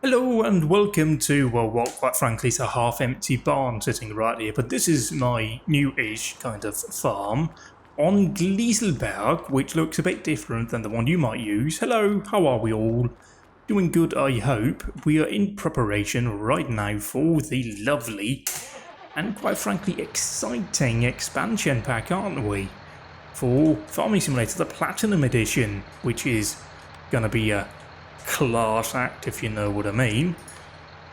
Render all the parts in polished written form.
Hello and welcome to, well, what quite frankly is a half-empty barn sitting right here, but this is my new-ish kind of farm on Gleeselberg, which looks a bit different than the one you might use. Hello, how are we all? Doing good, I hope. We are in preparation right now for the lovely and quite frankly exciting expansion pack, aren't we? For Farming Simulator, the Platinum Edition, which is gonna be a class act, if you know what I mean.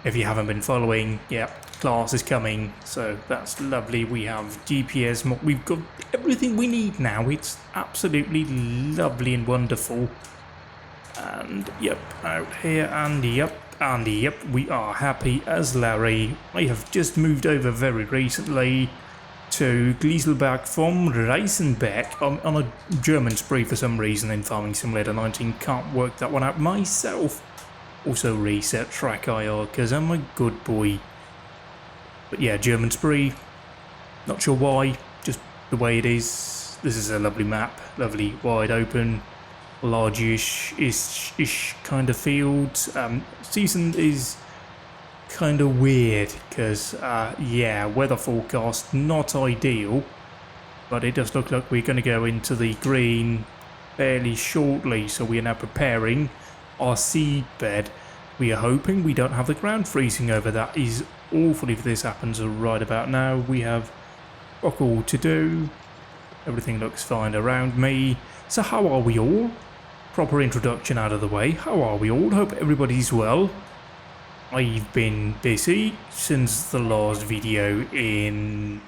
If you haven't been following, yeah, class is coming, so that's lovely. We have GPS, we've got everything we need now. It's absolutely lovely and wonderful. And yep, out here, and yep, we are happy as Larry. I have just moved over very recently to Gleeselberg from Reisenbeck. I'm on a German spree for some reason in Farming Simulator 19. Can't work that one out myself. Also reset track IR because I'm a good boy. But yeah, German spree. Not sure why, just the way it is. This is a lovely map, lovely wide open, large-ish kind of field. Season is kind of weird because yeah, weather forecast not ideal, but it does look like we're going to go into the green fairly shortly, so we are now preparing our seed bed. We are hoping we don't have the ground freezing over. That is awful if this happens right about now. We have fuck all to do. Everything looks fine around me. So how are we all? Proper introduction out of the way. How are we all? Hope everybody's well. I've been busy since the last video in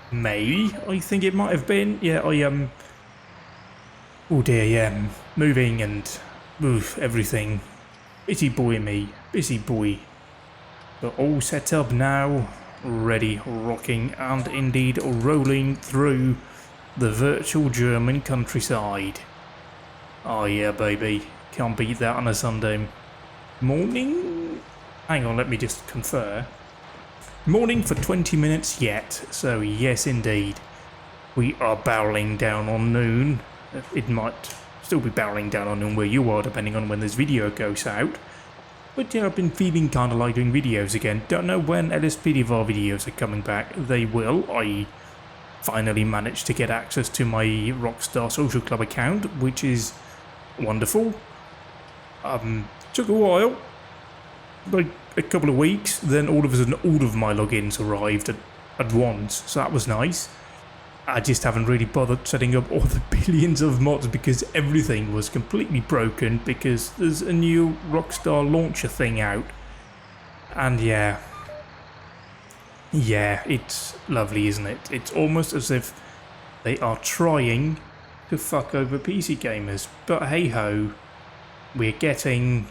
May, I think it might have been. Yeah, oh dear, yeah, moving and everything. Busy boy me, busy boy. But all set up now, ready, rocking and indeed rolling through the virtual German countryside. Oh yeah, baby, can't beat that on a Sunday morning. Hang on, let me just confer. Morning for 20 minutes yet, so yes indeed. We are barreling down on noon. It might still be barreling down on noon where you are, depending on when this video goes out. But yeah, I've been feeling kind of like doing videos again. Don't know when LSPDVR videos are coming back. They will. I finally managed to get access to my Rockstar Social Club account, which is wonderful. Took a while. Like a couple of weeks, then all of a sudden all of my logins arrived at once, so that was nice. I just haven't really bothered setting up all the billions of mods because everything was completely broken because there's a new Rockstar launcher thing out. And yeah, it's lovely, isn't it? It's almost as if they are trying to fuck over PC gamers, but hey ho, we're getting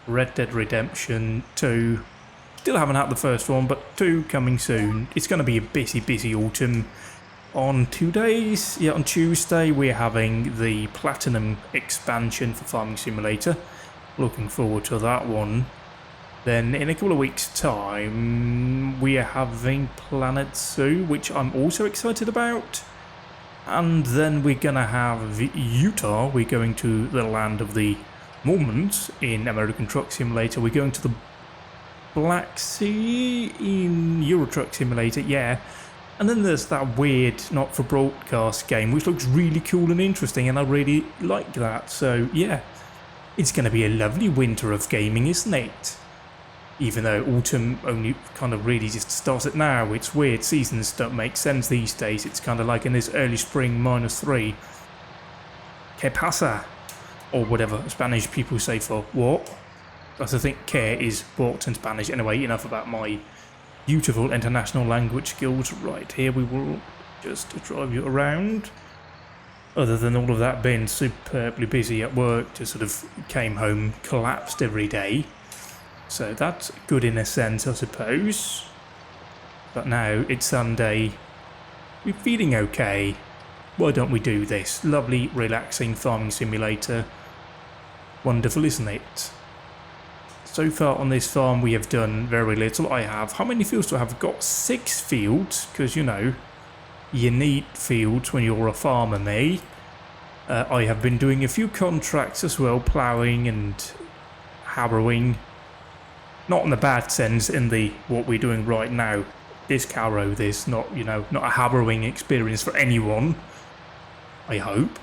Red Dead Redemption 2. Still haven't had the first one, but 2 coming soon. It's going to be a busy autumn. On 2 days, yeah, on Tuesday, we're having the Platinum expansion for Farming Simulator. Looking forward to that one. Then in a couple of weeks' time, we are having Planet Zoo, which I'm also excited about. And then we're going to have Utah. We're going to the land of the Mormons in American Truck Simulator. We're going to the Black Sea in Euro Truck Simulator, yeah. And then there's that weird not for broadcast game which looks really cool and interesting, and I really like that. So yeah, it's going to be a lovely winter of gaming, isn't it? Even though autumn only kind of really just started now. It's weird, seasons don't make sense these days. It's kind of like in this early spring -3. Que pasa? Or whatever Spanish people say for what. I think care is what in Spanish. Anyway, enough about my beautiful international language skills. Right, here we will just drive you around. Other than all of that being superbly busy at work, just sort of came home collapsed every day. So that's good in a sense, I suppose. But now it's Sunday. We're feeling okay. Why don't we do this? Lovely, relaxing farming simulator. Wonderful, isn't it? So far on this farm we have done very little. I have, how many fields do I have? I've got 6 fields, because you know, you need fields when you're a farmer, me. I have been doing a few contracts as well, ploughing and harrowing, Not in the bad sense, in the what we're doing right now. This Caro, this not, not a harrowing experience for anyone. I hope.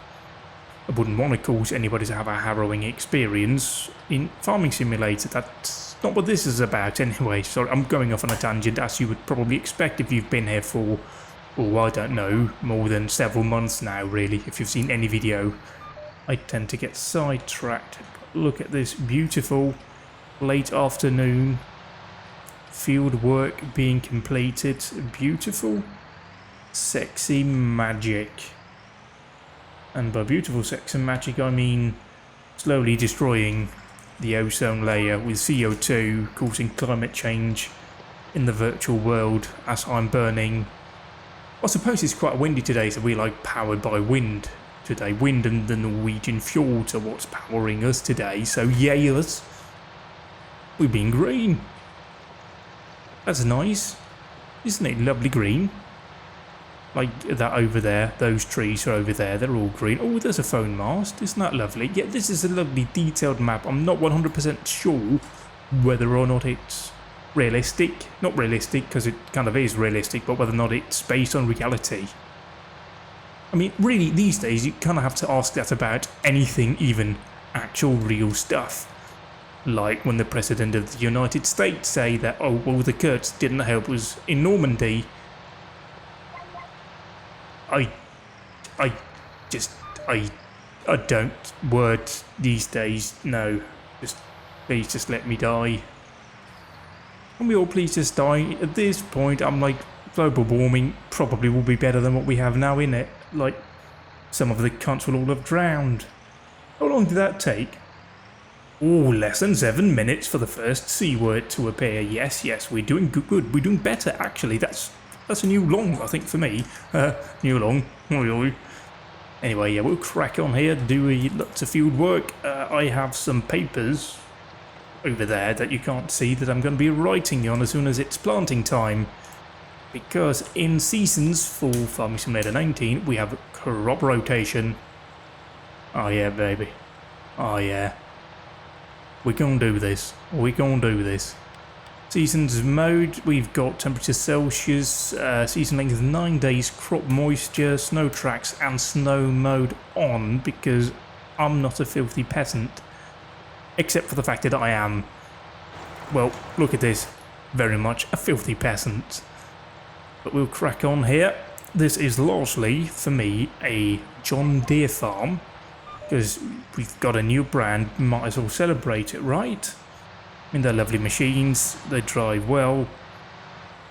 I wouldn't want to cause anybody to have a harrowing experience in Farming Simulator. That's not what this is about anyway. Sorry, I'm going off on a tangent, as you would probably expect if you've been here for, oh, I don't know, more than several months now, really, if you've seen any video. I tend to get sidetracked. Look at this beautiful late afternoon field work being completed. Beautiful, sexy magic. And by beautiful sexy magic, I mean slowly destroying the ozone layer with CO2, causing climate change in the virtual world as I'm burning. I suppose it's quite windy today, so we're like powered by wind today. Wind and the Norwegian fjords are what's powering us today, so yay us. We're being green. That's nice. Isn't it lovely green? Like that over there, those trees are over there, they're all green. Oh, there's a phone mast, isn't that lovely? Yeah, this is a lovely detailed map. I'm not 100% sure whether or not it's realistic. Not realistic, because it kind of is realistic, but whether or not it's based on reality. I mean, really, these days, you kind of have to ask that about anything, even actual real stuff. Like when the President of the United States say that, oh, well, the Kurds didn't help us in Normandy. I don't words these days, no. Please just let me die. Can we all please just die? At this point, I'm like, global warming probably will be better than what we have now, innit? Like, some of the cunts will all have drowned. How long did that take? Oh, less than 7 minutes for the first C word to appear. Yes, we're doing good. We're doing better, actually. That's a new long, I think, for me. New long. Anyway, yeah, we'll crack on here, do lots of field work. I have some papers over there that you can't see that I'm going to be writing on as soon as it's planting time. Because in seasons for Farming Simulator 19, we have crop rotation. Oh yeah, baby. Oh yeah. We're gonna do this. Seasons mode, we've got temperature Celsius, season length 9 days, crop moisture, snow tracks and snow mode on, because I'm not a filthy peasant. Except for the fact that I am, well, look at this, very much a filthy peasant. But we'll crack on here. This is largely, for me, a John Deere farm, because we've got a new brand, might as well celebrate it, right? I mean, they're lovely machines, they drive well,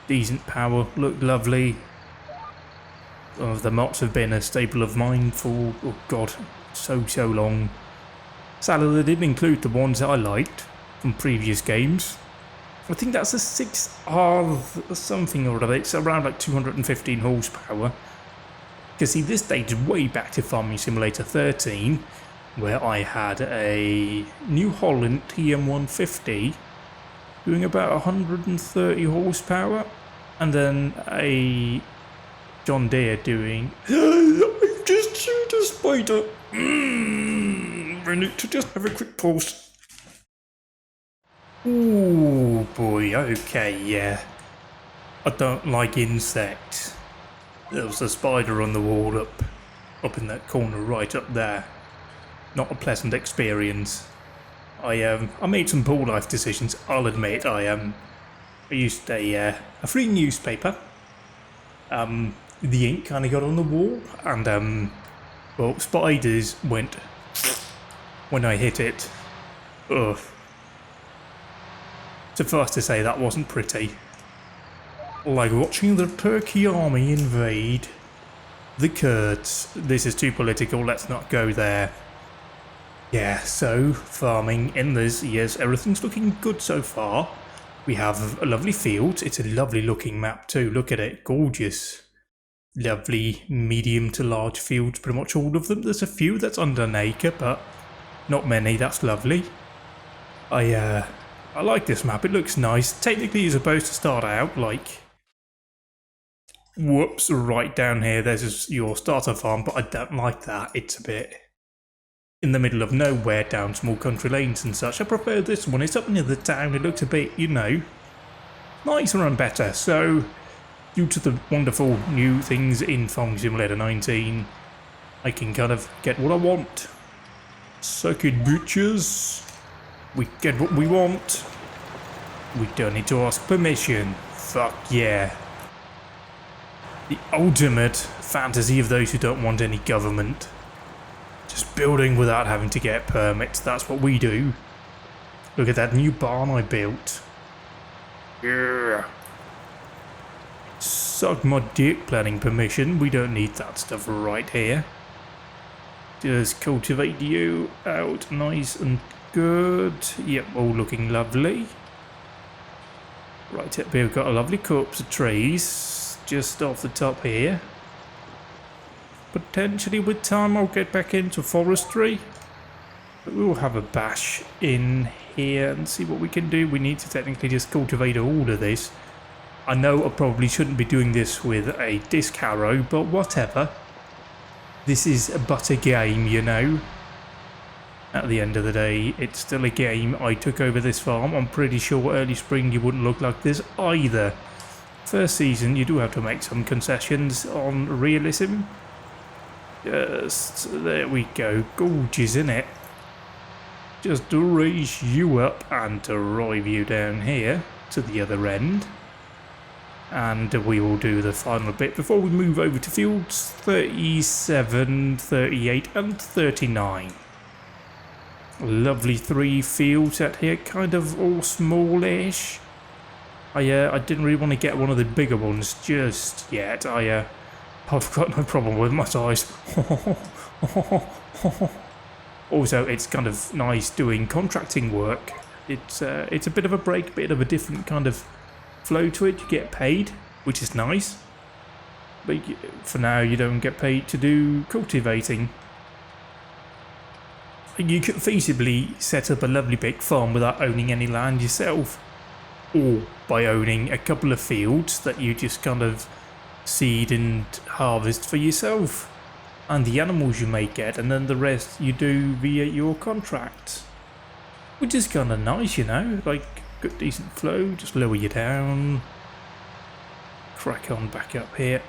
decent power, look lovely. The mods have been a staple of mine for, oh god, so long. Sadly, they didn't include the ones that I liked from previous games. I think that's a 6R something or other, it's around like 215 horsepower. Because see, this dates way back to Farming Simulator 13, where I had a New Holland TM150 doing about 130 horsepower, and then a John Deere doing... I just shoot a spider! I need to just have a quick pause. Ooh boy, okay, yeah. I don't like insects. There was a spider on the wall up in that corner right up there. Not a pleasant experience. I made some poor life decisions, I'll admit. I used a free newspaper. The ink kind of got on the wall, and well, spiders went when I hit it. Ugh. Suffice to say, that wasn't pretty. Like watching the Turkey army invade the Kurds. This is too political, let's not go there. Yeah, so farming in this, yes, everything's looking good so far. We have a lovely field. It's a lovely looking map too, look at it, gorgeous. Lovely medium to large fields, pretty much all of them. There's a few that's under an acre, but not many, that's lovely. I like this map, it looks nice. Technically you're supposed to start out like... Whoops, right down here, there's your starter farm, but I don't like that. It's a bit... in the middle of nowhere down small country lanes and such. I prefer this one. It's up near the town. It looks a bit, you know, nicer and better. So, due to the wonderful new things in Farming Simulator 19, I can kind of get what I want. Suck it, bitches. We get what we want. We don't need to ask permission. Fuck yeah. The ultimate fantasy of those who don't want any government. Just building without having to get permits. That's what we do. Look at that new barn I built. Yeah. Suck my dick, planning permission. We don't need that stuff right here. Just cultivate you out nice and good. Yep, all looking lovely. Right up here we've got a lovely copse of trees just off the top here. Potentially with time I'll get back into forestry. But we'll have a bash in here and see what we can do. We need to technically just cultivate all of this. I know I probably shouldn't be doing this with a disc harrow, but whatever. This is but a game, you know. At the end of the day, it's still a game. I took over this farm. I'm pretty sure early spring you wouldn't look like this either. First season you do have to make some concessions on realism. Just, there we go. Gorgeous, isn't it? Just to raise you up and to drive you down here to the other end. And we will do the final bit before we move over to fields 37, 38 and 39. Lovely 3 fields out here, kind of all smallish. I didn't really want to get one of the bigger ones just yet. I've got no problem with my size. Also, it's kind of nice doing contracting work. It's a bit of a break, bit of a different kind of flow to it. You get paid, which is nice. But for now, you don't get paid to do cultivating. You could feasibly set up a lovely big farm without owning any land yourself. Or by owning a couple of fields that you just kind of seed and harvest for yourself and the animals you may get, and then the rest you do via your contract, which is kind of nice, you know, like good decent flow. Just lower you down, crack on back up here.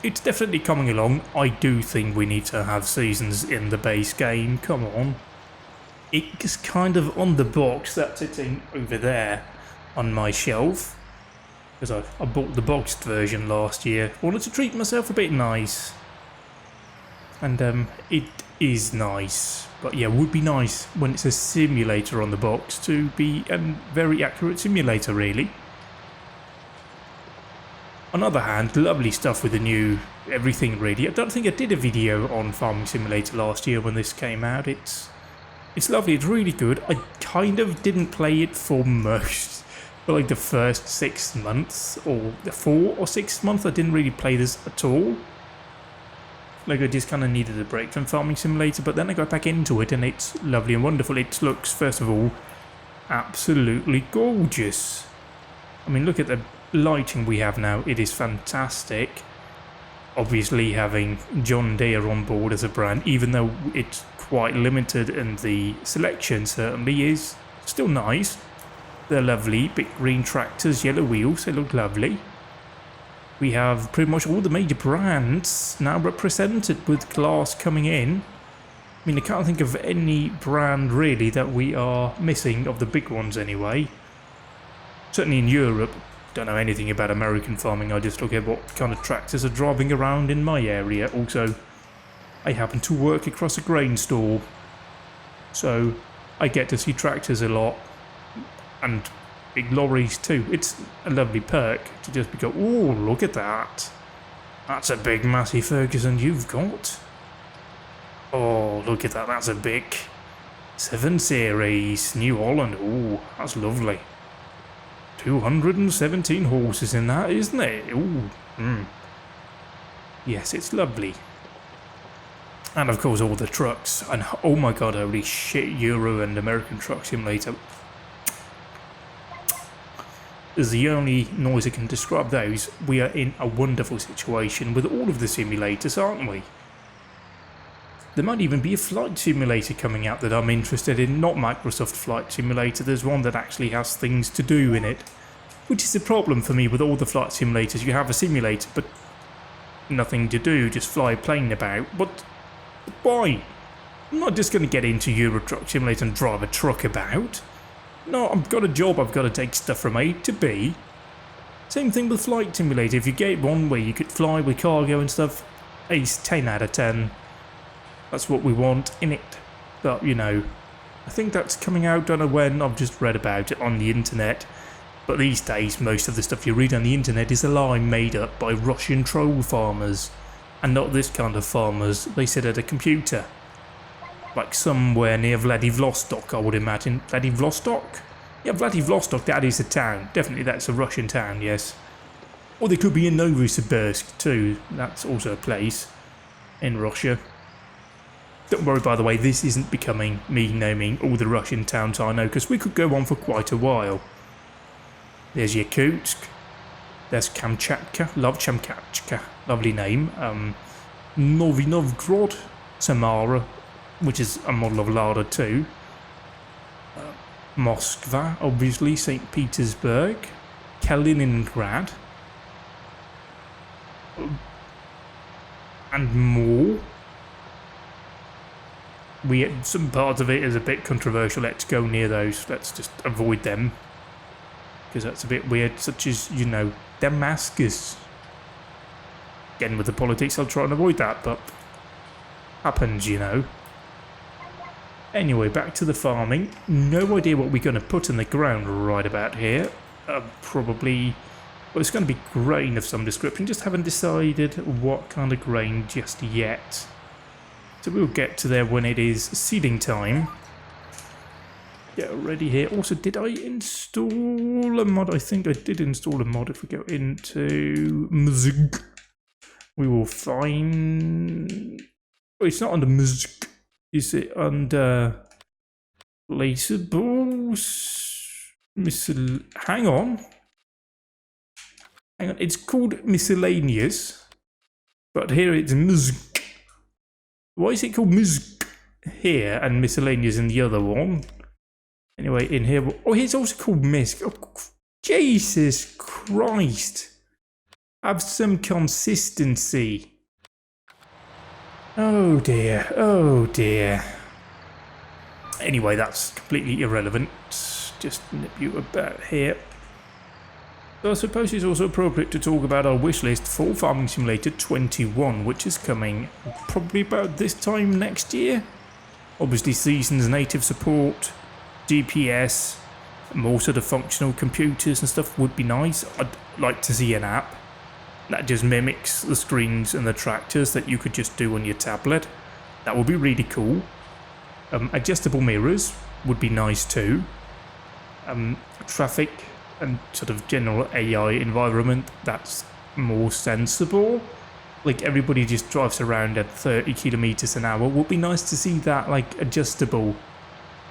It's definitely coming along. I do think we need to have seasons in the base game. Come on. It's kind of on the box that's sitting over there on my shelf, because I bought the boxed version last year. Wanted to treat myself a bit nice. And it is nice. But yeah, would be nice when it's a simulator on the box to be a very accurate simulator, really. On the other hand, lovely stuff with the new everything, really. I don't think I did a video on Farming Simulator last year when this came out. It's lovely, it's really good. I kind of didn't play it for like the first 6 months, or the 4 or 6 months. I didn't really play this at all. Like, I just kind of needed a break from Farming Simulator, but then I got back into it and it's lovely and wonderful. It looks, first of all, absolutely gorgeous. I mean, look at the lighting we have now. It is fantastic. Obviously, having John Deere on board as a brand, even though it's quite limited and the selection certainly is still nice. They're lovely, big green tractors, yellow wheels, they look lovely. We have pretty much all the major brands now represented with class coming in. I mean, I can't think of any brand really that we are missing, of the big ones anyway. Certainly in Europe. Don't know anything about American farming. I just look at what kind of tractors are driving around in my area. Also, I happen to work across a grain store, so I get to see tractors a lot, and big lorries too. It's a lovely perk to just go, oh, look at that. That's a big Massey Ferguson you've got. Oh, look at that. That's a big 7 Series New Holland. Oh, that's lovely. 217 horses in that, isn't it? Ooh. Yes, it's lovely. And of course all the trucks. And oh my god, holy shit, Euro and American Truck Simulator is the only noise I can describe those. We are in a wonderful situation with all of the simulators, aren't we? there might even be a flight simulator coming out that I'm interested in. Not Microsoft Flight Simulator, there's one that actually has things to do in it. Which is the problem for me with all the flight simulators. You have a simulator, but nothing to do, just fly a plane about. But why? I'm not just going to get into Euro Truck Simulator and drive a truck about. No, I've got a job, I've got to take stuff from A to B. Same thing with Flight Simulator. If you get one where you could fly with cargo and stuff, ace 10 out of 10. That's what we want in it. But, you know, I think that's coming out, don't know when, I've just read about it on the internet. But these days, most of the stuff you read on the internet is a lie made up by Russian troll farmers. And not this kind of farmers, they sit at a computer. Like somewhere near Vladivostok, I would imagine. Vladivostok? Yeah, Vladivostok, that is a town. Definitely that's a Russian town, yes. Or they could be in Novosibirsk too. That's also a place in Russia. Don't worry, by the way, this isn't becoming me naming all the Russian towns I know, because we could go on for quite a while. There's Yakutsk. There's Kamchatka. Love Kamchatka. Lovely name. Novy Novgorod. Samara, which is a model of Lada too. Moskva, obviously. St. Petersburg. Kaliningrad. And more. Some parts of it is a bit controversial. Let's go near those. Let's just avoid them. Because that's a bit weird. Such as, you know, Damascus. Again, with the politics, I'll try and avoid that, but happens, you know. Anyway, back to the farming. No idea what we're going to put in the ground right about here. Probably, well, it's going to be grain of some description. Just haven't decided what kind of grain just yet. So we'll get to there when it is seeding time. Get ready here. Also, did I install a mod? I think I did install a mod. If we go into Mzg, we will find... Oh, it's not under Mzg. Is it under Placeables? Hang on. Hang on. It's called Miscellaneous. But here it's Mzg. Why is it called Mzg here and Miscellaneous in the other one? Anyway, in here... Oh, it's also called Misk. Oh, Jesus Christ. Have some consistency. Oh dear, oh dear. Anyway, that's completely irrelevant. Just nip you about here. So I suppose it's also appropriate to talk about our wish list for Farming Simulator 21, which is coming probably about this time next year. Obviously, Seasons native support, GPS, more sort of functional computers and stuff would be nice. I'd like to see an app that just mimics the screens and the tractors that you could just do on your tablet. That would be really cool. Adjustable mirrors would be nice too. Traffic and sort of general AI environment, that's more sensible. Like everybody just drives around at 30 kilometers an hour. Would be nice to see that like adjustable.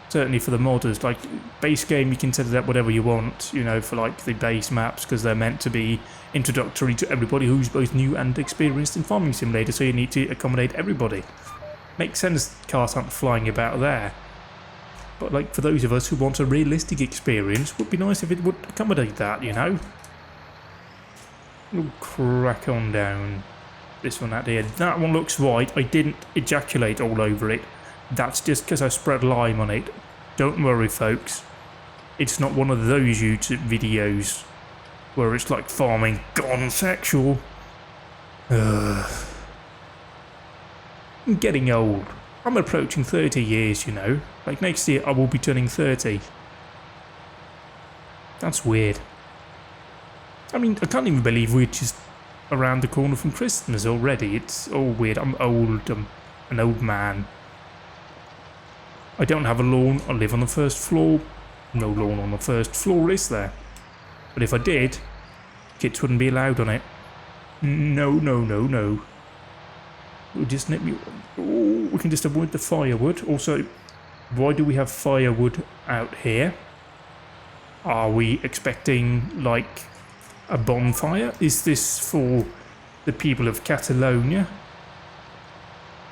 Certainly for the modders, like base game, you can set it up whatever you want, you know, for like the base maps, because they're meant to be introductory to everybody who's both new and experienced in Farming Simulator, so you need to accommodate everybody. Makes sense cars aren't flying about there. But like for those of us who want a realistic experience, would be nice if it would accommodate that, you know? We'll crack on down this one out here. That one looks white. I didn't ejaculate all over it. That's just because I spread lime on it. Don't worry, folks. It's not one of those YouTube videos where it's like farming gone sexual. I'm getting old. I'm approaching 30 years, you know. Like next year I will be turning 30. That's weird. I mean, I can't even believe we're just around the corner from Christmas already. It's all weird. I'm old. I'm an old man. I don't have a lawn. I live on the first floor. No lawn on the first floor, is there? But if I did, kids wouldn't be allowed on it. No, no, no, no. We'll just nip you. Oh, we can just avoid the firewood. Also, why do we have firewood out here? Are we expecting, like, a bonfire? Is this for the people of Catalonia?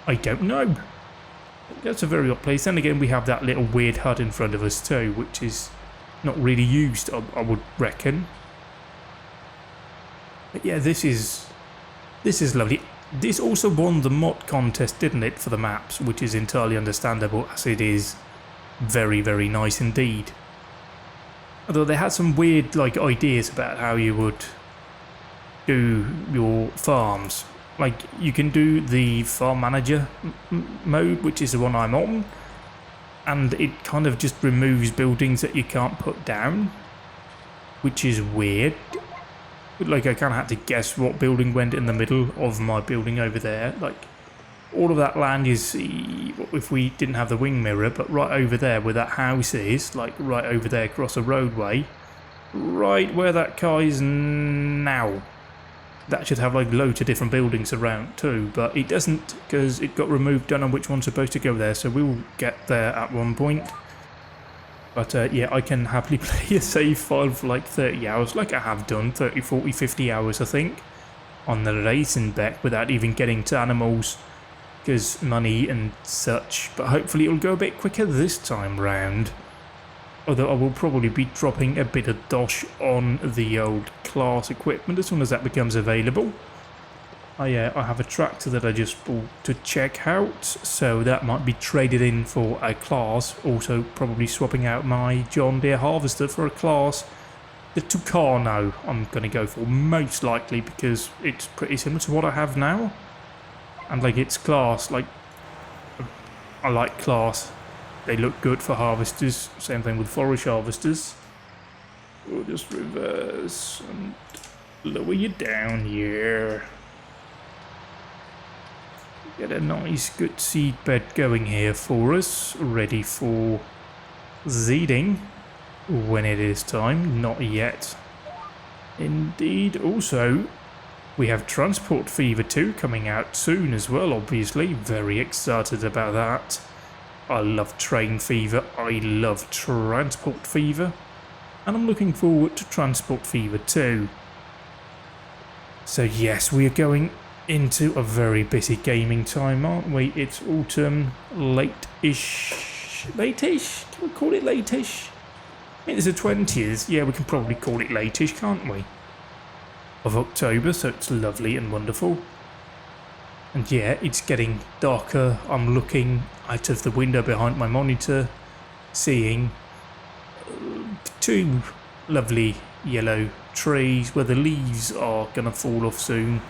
I don't know. That's a very odd place. Then again, we have that little weird hut in front of us too, which is not really used, I would reckon. But yeah, this is lovely. This also won the mod contest, didn't it, for the maps, which is entirely understandable, as it is very, very nice indeed. Although they had some weird ideas about how you would do your farms. Like, you can do the farm manager mode, which is the one I'm on, and it kind of just removes buildings that you can't put down, which is weird. Like, I kind of had to guess what building went in the middle of my building over there. Like, all of that land is, if we didn't have the wing mirror, but right over there where that house is, like right over there across a roadway, right where that car is now. That should have like loads of different buildings around too, but it doesn't because it got removed, don't know which one's supposed to go there, so we will get there at one point. But yeah, I can happily play a save file for like 30 hours, like I have done, 30, 40, 50 hours I think, on the racing back without even getting to animals, because money and such. But hopefully it'll go a bit quicker this time round. Although I will probably be dropping a bit of dosh on the old class equipment as soon as that becomes available. I have a tractor that I just bought to check out, so that might be traded in for a class. Also probably swapping out my John Deere harvester for a class. The Tucano I'm going to go for most likely because it's pretty similar to what I have now. And like it's class, like I like class. They look good for harvesters, same thing with forage harvesters. We'll just reverse and lower you down here. Get a nice good seed bed going here for us, ready for seeding when it is time, not yet. Indeed, also we have Transport Fever 2 coming out soon as well, obviously, very excited about that. I love Train Fever, I love Transport Fever, and I'm looking forward to Transport Fever 2. So yes, we are going into a very busy gaming time, aren't we? It's autumn, late-ish? Can we call it late-ish? I mean, it's the 20th, yeah, we can probably call it late-ish, can't we? Of October, so it's lovely and wonderful. And yeah, it's getting darker. I'm looking out of the window behind my monitor, seeing two lovely yellow trees where the leaves are gonna fall off soon.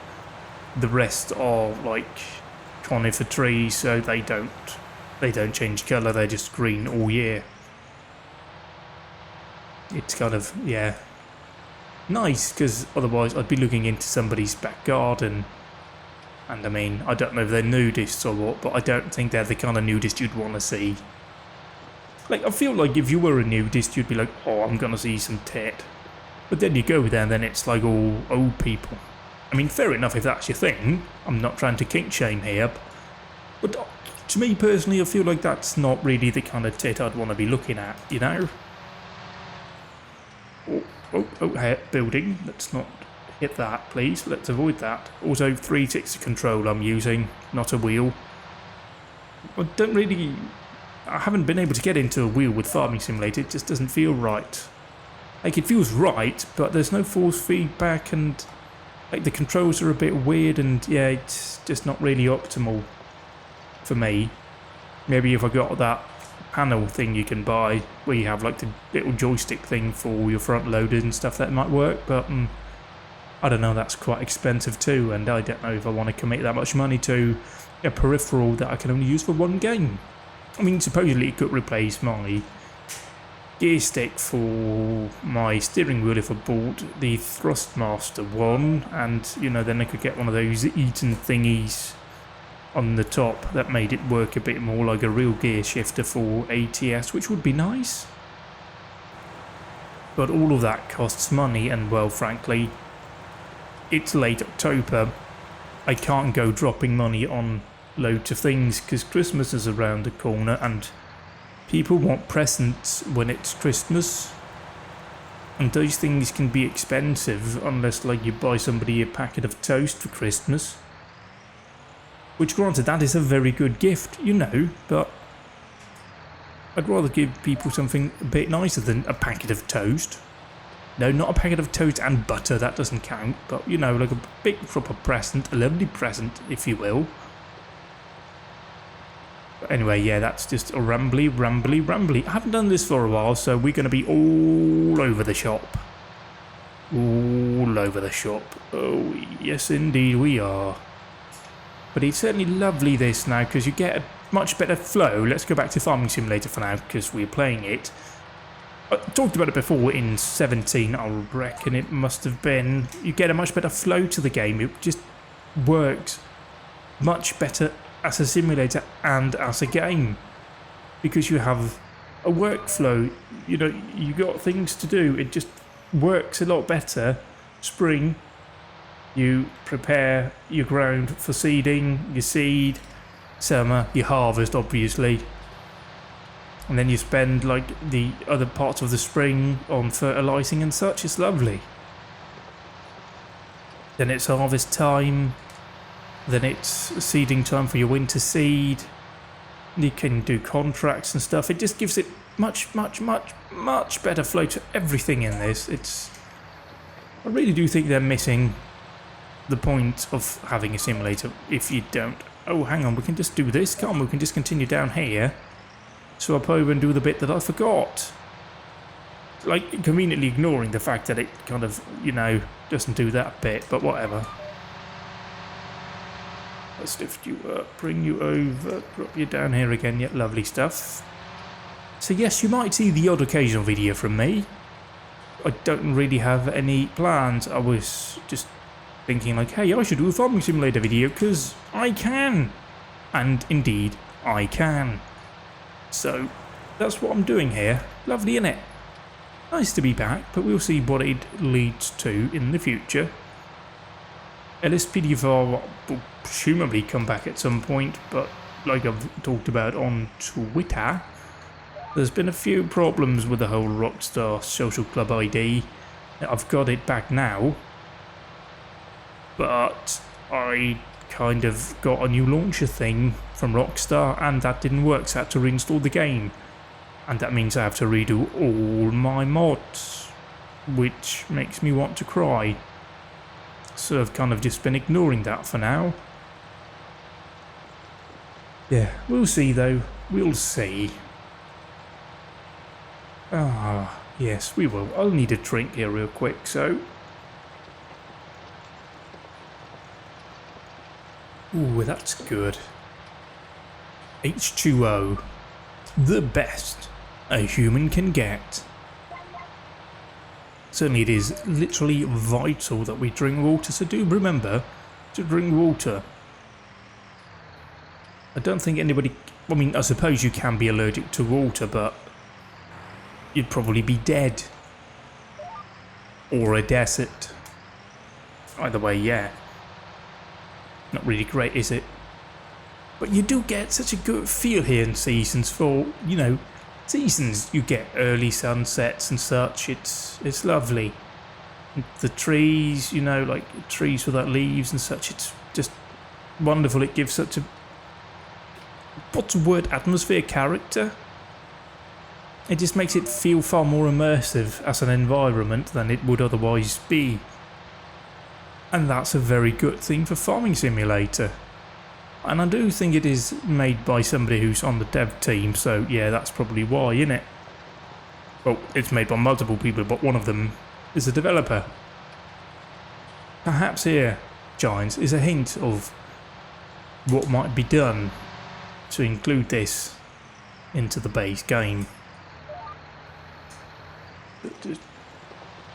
The rest are like conifer trees, so they don't change colour, they're just green all year. It's kind of, yeah, nice, because otherwise I'd be looking into somebody's back garden. And I mean, I don't know if they're nudists or what, but I don't think they're the kind of nudist you'd want to see. Like, I feel like if you were a nudist, you'd be like, oh, I'm gonna see some tit. But then you go there and then it's like all old people. I mean, fair enough if that's your thing. I'm not trying to kink shame here. But to me personally, I feel like that's not really the kind of tit I'd want to be looking at, you know? Oh, building. Let's not hit that, please. Let's avoid that. Also, 360 control I'm using, not a wheel. I haven't been able to get into a wheel with Farming Simulator. It just doesn't feel right. Like, it feels right, but there's no force feedback and like the controls are a bit weird and yeah, it's just not really optimal for me. Maybe if I got that panel thing you can buy where you have like the little joystick thing for your front loaders and stuff, that might work, but I don't know, that's quite expensive too, and I don't know if I want to commit that much money to a peripheral that I can only use for one game. I mean, supposedly it could replace my gear stick for my steering wheel if I bought the Thrustmaster one, and you know, then I could get one of those Eaton thingies on the top that made it work a bit more like a real gear shifter for ATS, which would be nice. But all of that costs money, and well, frankly, it's late October. I can't go dropping money on loads of things because Christmas is around the corner and people want presents when it's Christmas, and those things can be expensive unless like you buy somebody a packet of toast for Christmas. Which, granted, that is a very good gift, you know, but I'd rather give people something a bit nicer than a packet of toast. No, not a packet of toast and butter, that doesn't count, but, you know, like a big proper present, a lovely present, if you will. But anyway, yeah, that's just a rambly. I haven't done this for a while, so we're going to be all over the shop. All over the shop. Oh, yes, indeed we are. But it's certainly lovely this now, because you get a much better flow. Let's go back to Farming Simulator for now, because we're playing it. I talked about it before in 17, I reckon it must have been. You get a much better flow to the game. It just works much better as a simulator and as a game. Because you have a workflow, you know, you got things to do. It just works a lot better. Spring, you prepare your ground for seeding, your seed. Summer, you harvest, obviously. And then you spend like the other parts of the spring on fertilising and such. It's lovely. Then it's harvest time. Then it's seeding time for your winter seed. You can do contracts and stuff. It just gives it much better flow to everything in this. I really do think they're missing the point of having a simulator if you don't. Oh, hang on, we can just do this, can't we? We can just continue down here. So I'll probably and do the bit that I forgot. Like, conveniently ignoring the fact that it kind of, you know, doesn't do that bit, but whatever. Let's lift you up, bring you over, drop you down here again, yet lovely stuff. So yes, you might see the odd occasional video from me. I don't really have any plans. I was just thinking like, hey, I should do a Farming Simulator video, because I can. And indeed, I can. So, that's what I'm doing here. Lovely, innit? Nice to be back, but we'll see what it leads to in the future. LSPDFR will presumably come back at some point, but like I've talked about on Twitter, there's been a few problems with the whole Rockstar Social Club ID. I've got it back now, but I kind of got a new launcher thing from Rockstar and that didn't work, so I had to reinstall the game. And that means I have to redo all my mods, which makes me want to cry. So I've kind of just been ignoring that for now. Yeah, we'll see though. We'll see. Ah, yes, we will. I'll need a drink here real quick, so... Ooh, that's good. H2O. The best a human can get. Certainly it is literally vital that we drink water, so do remember to drink water. I don't think anybody... I mean, I suppose you can be allergic to water, but you'd probably be dead. Or a desert. Either way, yeah. Not really great, is it? But you do get such a good feel here in Seasons for, you know, seasons. You get early sunsets and such. It's lovely. The trees, you know, like trees without leaves and such. It's just wonderful. It gives such a... what's the word? Atmosphere, character? It just makes it feel far more immersive as an environment than it would otherwise be. And that's a very good thing for Farming Simulator. And I do think it is made by somebody who's on the dev team, so yeah, that's probably why, innit? Well, it's made by multiple people, but one of them is a developer. Perhaps here, Giants, is a hint of what might be done to include this into the base game.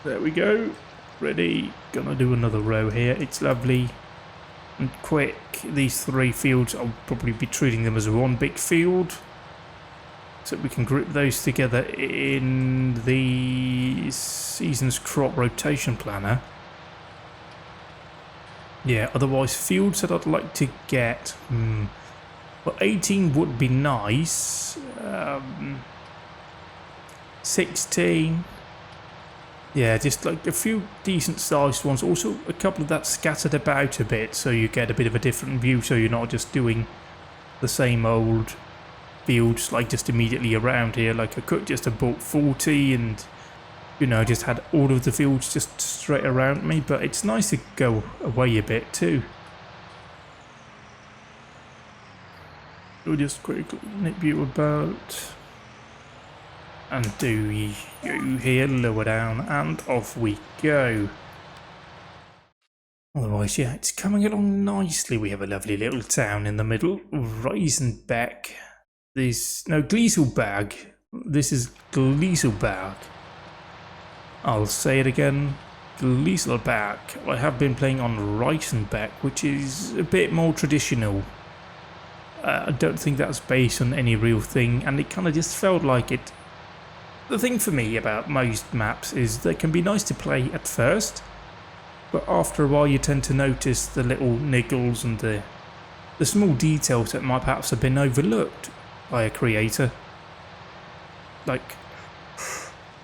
There we go. Ready. Gonna do another row here. It's lovely and quick. These 3 fields, I'll probably be treating them as one big field, so we can group those together in the Seasons Crop Rotation Planner. Yeah, otherwise fields that I'd like to get, well, 18 would be nice. 16, Yeah, just like a few decent sized ones. Also a couple that scattered about a bit so you get a bit of a different view, so you're not just doing the same old fields like just immediately around here. Like I could just have bought 40 and, you know, just had all of the fields just straight around me, but it's nice to go away a bit too. We'll just quickly nip you about and do you here, lower down, and off we go. Otherwise, yeah, it's coming along nicely. We have a lovely little town in the middle, Reisenbeck. Glieselberg. This is Glieselberg. I'll say it again, Glieselberg. I have been playing on Reisenbeck, which is a bit more traditional. I don't think that's based on any real thing, and it kind of just felt like it. The thing for me about most maps is they can be nice to play at first, but after a while you tend to notice the little niggles and the small details that might perhaps have been overlooked by a creator. Like,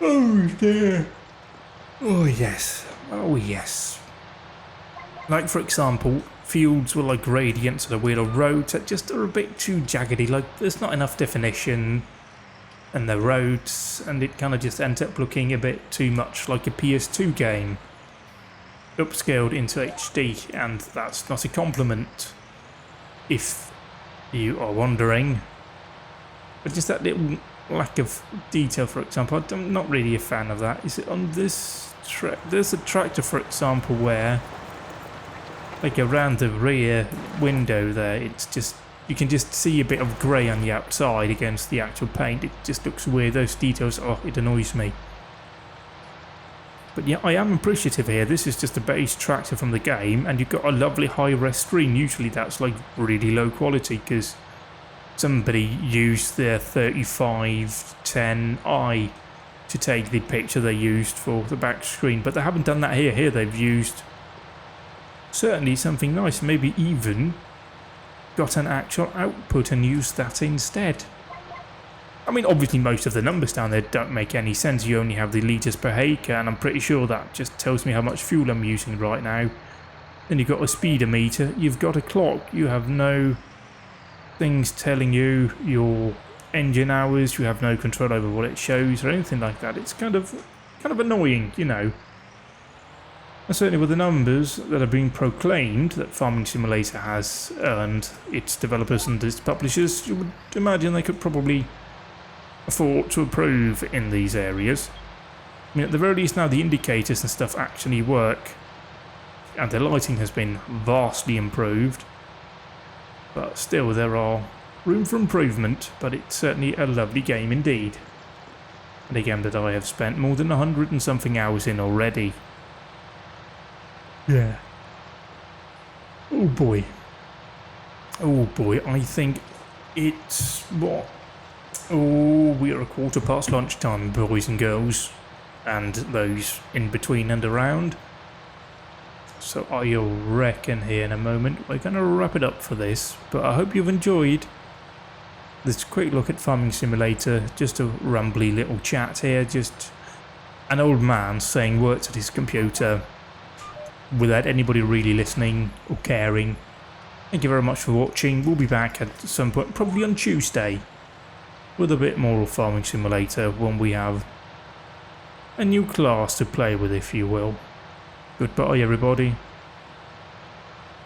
oh dear, oh yes, oh yes. Like for example, fields with like gradients or weird roads that just are a bit too jaggedy, like there's not enough definition and the roads, and it kind of just ends up looking a bit too much like a PS2 game upscaled into HD, and that's not a compliment if you are wondering. But just that little lack of detail, for example, I'm not really a fan of that. Is it on this track? There's a tractor, for example, where like around the rear window there, it's just, you can just see a bit of grey on the outside against the actual paint. It just looks weird. Those details, oh, it annoys me. But yeah, I am appreciative here. This is just a base tractor from the game, and you've got a lovely high-res screen. Usually that's like really low quality because somebody used their 3510i to take the picture they used for the back screen, but they haven't done that here. Here they've used certainly something nice, maybe even got an actual output and used that instead. I mean, obviously most of the numbers down there don't make any sense. You only have the litres per acre, and I'm pretty sure that just tells me how much fuel I'm using right now. Then you've got a speedometer, you've got a clock, you have no things telling you your engine hours, you have no control over what it shows or anything like that. It's kind of annoying, you know. And certainly with the numbers that are being proclaimed that Farming Simulator has earned its developers and its publishers, you would imagine they could probably afford to improve in these areas. I mean, at the very least now the indicators and stuff actually work, and the lighting has been vastly improved. But still, there are room for improvement, but it's certainly a lovely game indeed. And a game that I have spent more than 100 and something hours in already. Yeah. Oh boy. Oh boy, I think it's what? Oh, we are a quarter past lunchtime, boys and girls. And those in between and around. So I reckon here in a moment we're going to wrap it up for this. But I hope you've enjoyed this quick look at Farming Simulator. Just a rumbly little chat here. Just an old man saying words at his computer without anybody really listening or caring. Thank you very much for watching. We'll be back at some point, probably on Tuesday, with a bit more of Farming Simulator when we have a new class to play with, if you will. Goodbye everybody.